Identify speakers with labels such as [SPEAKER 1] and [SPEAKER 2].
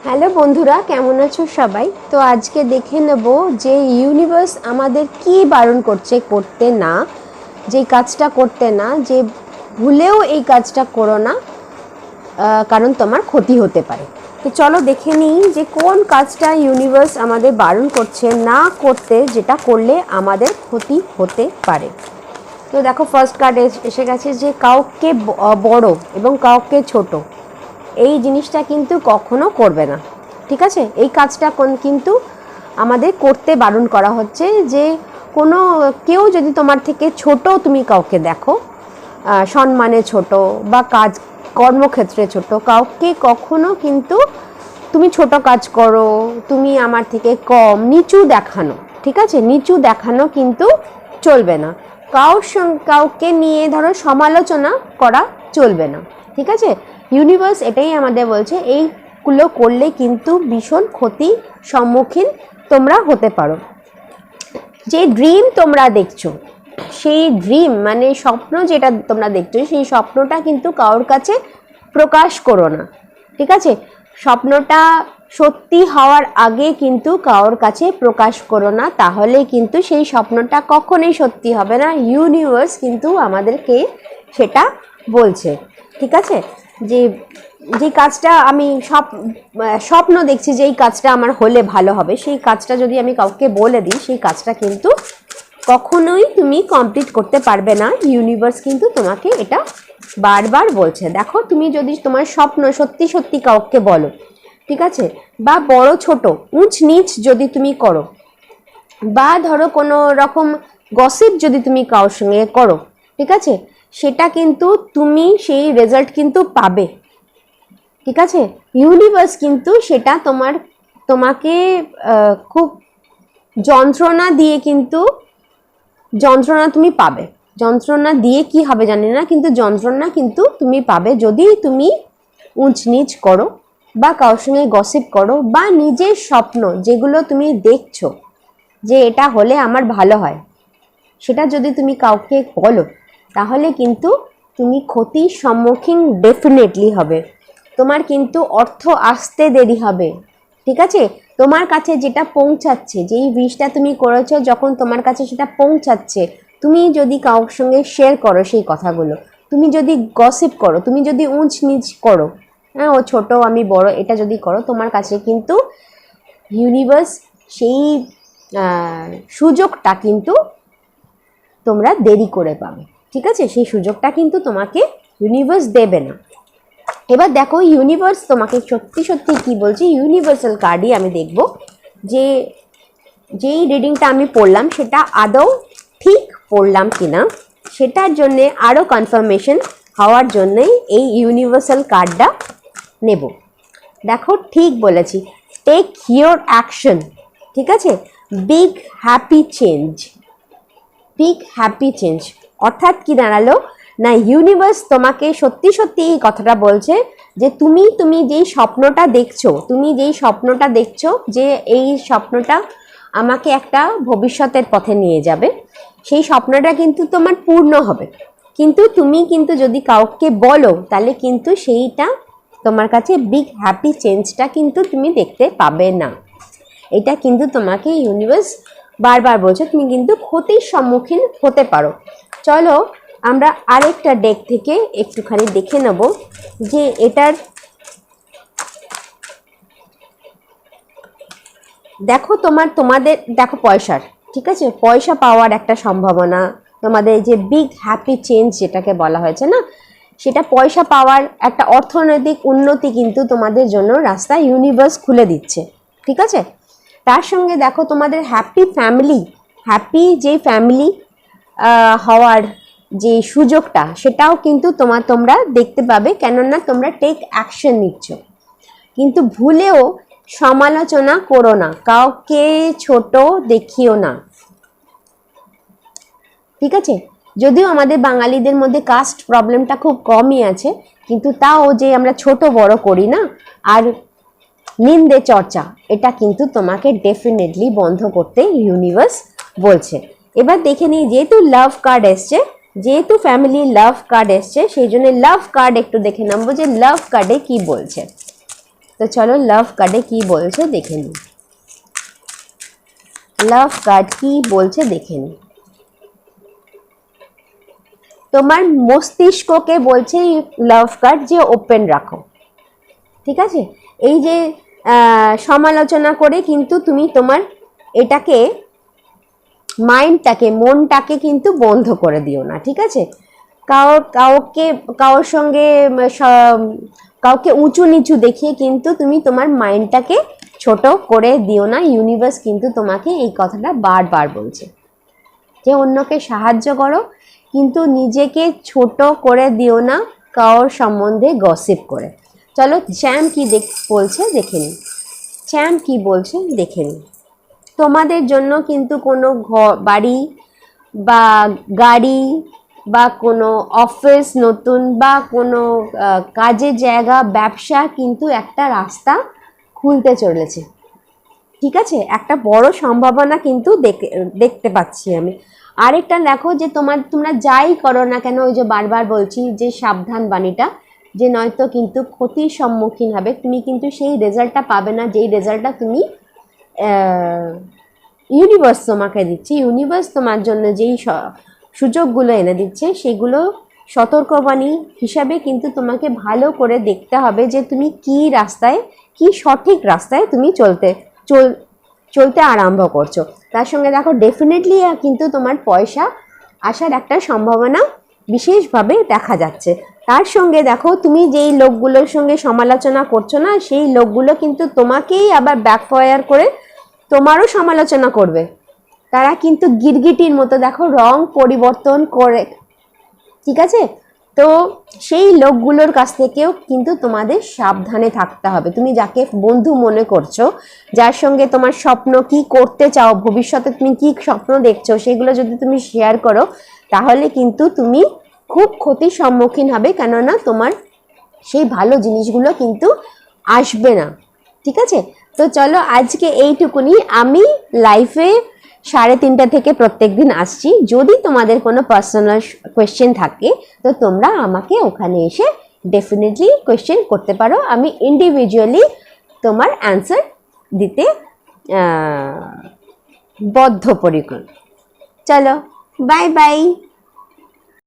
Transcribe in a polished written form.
[SPEAKER 1] Hello বন্ধুরা, কেমন আছো সবাই? তো আজকে দেখে নেব যে ইউনিভার্স আমাদের কি বারণ করছে করতে না, যে কাজটা করতে না, যে ভুলেও এই কাজটা করো না, কারণ তোমার ক্ষতি হতে পারে। তো চলো দেখে নিই যে কোন কাজটা ইউনিভার্স আমাদের বারণ করছে না করতে, যেটা করলে আমাদের ক্ষতি হতে পারে। তো দেখো, ফার্স্ট কার্ড এসে গেছে যে কাউকে বড় এবং কাউকে ছোট, এই জিনিসটা কিন্তু কখনো করবে না। ঠিক আছে, এই কাজটা কিন্তু আমাদের করতে বারণ করা হচ্ছে যে কোনো কেউ যদি তোমার থেকে ছোট তুমি কাউকে দেখো, সম্মানে ছোট বা কাজ কর্মক্ষেত্রে ছোট, কাউকে কখনো কিন্তু তুমি ছোট কাজ করো, তুমি আমার থেকে কম, নিচু দেখানো, ঠিক আছে, নিচু দেখানো কিন্তু চলবে না। কাউকে নিয়ে ধরো সমালোচনা করা চলবে না। ঠিক আছে, ইউনিভার্স এটাই আমাদের বলছে, এইগুলো করলে কিন্তু ভীষণ ক্ষতির সম্মুখীন তোমরা হতে পারো। যে ড্রিম তোমরা দেখছো, সেই ড্রিম মানে স্বপ্ন যেটা তোমরা দেখছো, সেই স্বপ্নটা কিন্তু কারোর কাছে প্রকাশ করো না। ঠিক আছে, স্বপ্নটা সত্যি হওয়ার আগে কিন্তু কারোর কাছে প্রকাশ করো না, তাহলে কিন্তু সেই স্বপ্নটা কখনোই সত্যি হবে না। ইউনিভার্স কিন্তু আমাদেরকে সেটা বলছে। ঠিক আছে, যে যে কাজটা আমি স্বপ্ন দেখছি যে এই কাজটা আমার হলে ভালো হবে, সেই কাজটা যদি আমি কাউকে বলে দিই, সেই কাজটা কিন্তু কখনোই তুমি কমপ্লিট করতে পারবে না। ইউনিভার্স কিন্তু তোমাকে এটা বারবার বলছে। দেখো, তুমি যদি তোমার স্বপ্ন সত্যি সত্যি কাউকে বলো, ঠিক আছে, বা বড় ছোট উঁচ নিচ যদি তুমি করো, বা ধরো কোনো রকম গসিপ যদি তুমি কারোর সঙ্গে করো, ঠিক আছে, সেটা কিন্তু তুমি সেই রেজাল্ট কিন্তু পাবে। ঠিক আছে, ইউনিভার্স কিন্তু সেটা তোমাকে খুব যন্ত্রণা দিয়ে কিন্তু যন্ত্রণা তুমি পাবে। যন্ত্রণা দিয়ে কি হবে জানি না, কিন্তু যন্ত্রণা কিন্তু তুমি পাবে যদি তুমি উঁচ নিচ করো বা কারোর সঙ্গে গসিপ করো, বা নিজের স্বপ্ন যেগুলো তুমি দেখছো যে এটা হলে আমার ভালো হয়, সেটা যদি তুমি কাউকে বলো, তাহলে কিন্তু তুমি ক্ষতির সম্মুখীন ডেফিনেটলি হবে। তোমার কিন্তু অর্থ আসতে দেরি হবে। ঠিক আছে, তোমার কাছে যেটা পৌঁছাচ্ছে, যেই উইশটা তুমি করেছো, যখন তোমার কাছে সেটা পৌঁছাচ্ছে, তুমি যদি কারোর সঙ্গে শেয়ার করো সেই কথাগুলো, তুমি যদি গসিপ করো, তুমি যদি উঁচ নিচ করো, হ্যাঁ ও ছোট আমি বড়, এটা যদি করো, তোমার কাছে কিন্তু ইউনিভার্স সেই সুযোগটা কিন্তু তোমরা দেরি করে পাবে। ঠিক আছে, সেই সুযোগটা কিন্তু তোমাকে ইউনিভার্স দেবে না। এবার দেখো, ইউনিভার্স তোমাকে সত্যি সত্যি কি বলছে। ইউনিভার্সাল কার্ডই আমি দেখব যে যেই রিডিংটা আমি পড়লাম সেটা আদৌ ঠিক পড়লাম কিনা, সেটার জন্যে আরও কনফার্মেশন হওয়ার জন্যই এই ইউনিভার্সাল কার্ডটা নেব। দেখো, ঠিক বলেছি, টেক ইয়োর অ্যাকশন। ঠিক আছে, big happy change, big happy change অর্থাৎ কি দাঁড়ালো না, ইউনিভার্স তোমাকে সত্যি সত্যি এই কথাটা বলছে যে তুমি যেই স্বপ্নটা দেখছো, যে এই স্বপ্নটা আমাকে একটা ভবিষ্যতের পথে নিয়ে যাবে, সেই স্বপ্নটা কিন্তু তোমার পূর্ণ হবে। কিন্তু তুমি কিন্তু যদি কাউকে বলো, তাহলে কিন্তু সেইটা তোমার কাছে বিগ হ্যাপি চেঞ্জটা কিন্তু তুমি দেখতে পাবে না। এটা কিন্তু তোমাকে ইউনিভার্স বারবার বলছে, তুমি কিন্তু ক্ষতির সম্মুখীন হতে পারো। চলো আমরা আরেকটা ডেক থেকে একটুখানি দেখে নেব যে এটার, দেখো তোমাদের দেখো পয়সার, ঠিক আছে, পয়সা পাওয়ার একটা সম্ভাবনা, তোমাদের যে বিগ হ্যাপি চেঞ্জ যেটাকে বলা হয়েছে না, সেটা পয়সা পাওয়ার একটা অর্থনৈতিক উন্নতি কিন্তু তোমাদের জন্য রাস্তা ইউনিভার্স খুলে দিচ্ছে। ঠিক আছে, তার সঙ্গে দেখো তোমাদের হ্যাপি যে ফ্যামিলি হওয়ার যে সুযোগটা, সেটাও কিন্তু তোমরা দেখতে পাবে, কেননা তোমরা টেক অ্যাকশন নিচ্ছ। কিন্তু ভুলেও সমালোচনা করো না, কাউকে ছোট দেখিও না। ঠিক আছে, যদিও আমাদের বাঙালিদের মধ্যে কাস্ট প্রবলেমটা খুব কমই আছে, কিন্তু তাও যে আমরা ছোট বড় করি না, আর নিন্দে চর্চা, এটা কিন্তু তোমাকে ডেফিনেটলি বন্ধ করতে ইউনিভার্স বলছে। এবার দেখে নিই, যেহেতু লাভ কার্ড এসছে, যেহেতু ফ্যামিলি লাভ কার্ড এসছে, সেই জন্য লাভ কার্ড একটু দেখে নেবো যে লাভ কার্ডে কি বলছে। তো চলো লাভ কার্ডে কি বলছে দেখে নিই। লাভ কার্ড কি বলছে দেখে নিই। তোমার মস্তিষ্ককে বলছে লাভ কার্ড যে ওপেন রাখো, ঠিক আছে। এই যে সমালোচনা করে কিন্তু তুমি তোমার এটাকে মাইন্ডটাকে মনটাকে কিন্তু বন্ধ করে দিও না, ঠিক আছে। কারোর সঙ্গে কাউকে উঁচু নিচু দেখিয়ে কিন্তু তুমি তোমার মাইন্ডটাকে ছোট করে দিও না। ইউনিভার্স কিন্তু তোমাকে এই কথাটা বারবার বলছে যে অন্যকে সাহায্য করো, কিন্তু নিজেকে ছোট করে দিও না কারোর সম্বন্ধে গসিপ করে। চলো চ্যাম্প কি বলছে দেখে নিই। চ্যাম্প কি বলছে দেখে নিই। তোমাদের জন্য কিন্তু কোনো বাড়ি বা গাড়ি বা কোনো অফিস নতুন বা কোনো কাজের জায়গা ব্যবসা কিন্তু একটা রাস্তা খুলতে চলেছে, ঠিক আছে। একটা বড় সম্ভাবনা কিন্তু দেখতে পাচ্ছি আমি। আরেকটা দেখো যে তোমরা যাই করো না কেন, ওই যে বারবার বলছি যে সাবধান বাণীটা, যে নয়তো কিন্তু ক্ষতির সম্মুখীন হবে। তুমি কিন্তু সেই রেজাল্টটা পাবে না যেই রেজাল্টটা তুমি ইউনিভার্স তোমাকে দিচ্ছে। ইউনিভার্স তোমার জন্য যেই সুযোগগুলো এনে দিচ্ছে সেগুলো সতর্কবাণী হিসাবে কিন্তু তোমাকে ভালো করে দেখতে হবে যে তুমি কি সঠিক রাস্তায় তুমি চলতে আরম্ভ করছো। তার সঙ্গে দেখো ডেফিনেটলি কিন্তু তোমার পয়সা আসার একটা সম্ভাবনা বিশেষভাবে দেখা যাচ্ছে। তার সঙ্গে দেখো তুমি যেই লোকগুলোর সঙ্গে সমালোচনা করছো না, সেই লোকগুলো কিন্তু তোমাকেই আবার ব্যাকফায়ার করে তোমারও সমালোচনা করবে। তারা কিন্তু গিরগিটির মতো দেখো রং পরিবর্তন করে, ঠিক আছে। তো সেই লোকগুলোর কাছ থেকেও কিন্তু তোমাদের সাবধানে থাকতে হবে। তুমি যাকে বন্ধু মনে করছো, যার সঙ্গে তোমার স্বপ্ন কি করতে চাও, ভবিষ্যতে তুমি কি স্বপ্ন দেখছো, সেগুলো যদি তুমি শেয়ার করো তাহলে কিন্তু তুমি খুব ক্ষতির সম্মুখীন হবে, কেননা তোমার সেই ভালো জিনিসগুলো কিন্তু আসবে না, ঠিক আছে। তো চলো আজকে এইটুকুনি। আমি লাইফে 3:30 থেকে প্রত্যেক দিন আসছি। যদি তোমাদের কোনো পার্সোনাল কোয়েশ্চেন থাকে তো তোমরা আমাকে ওখানে এসে ডেফিনেটলি কোয়েশ্চেন করতে পারো। আমি ইন্ডিভিজুয়ালি তোমার অ্যান্সার দিতে বদ্ধপরিকর। চলো বাই বাই।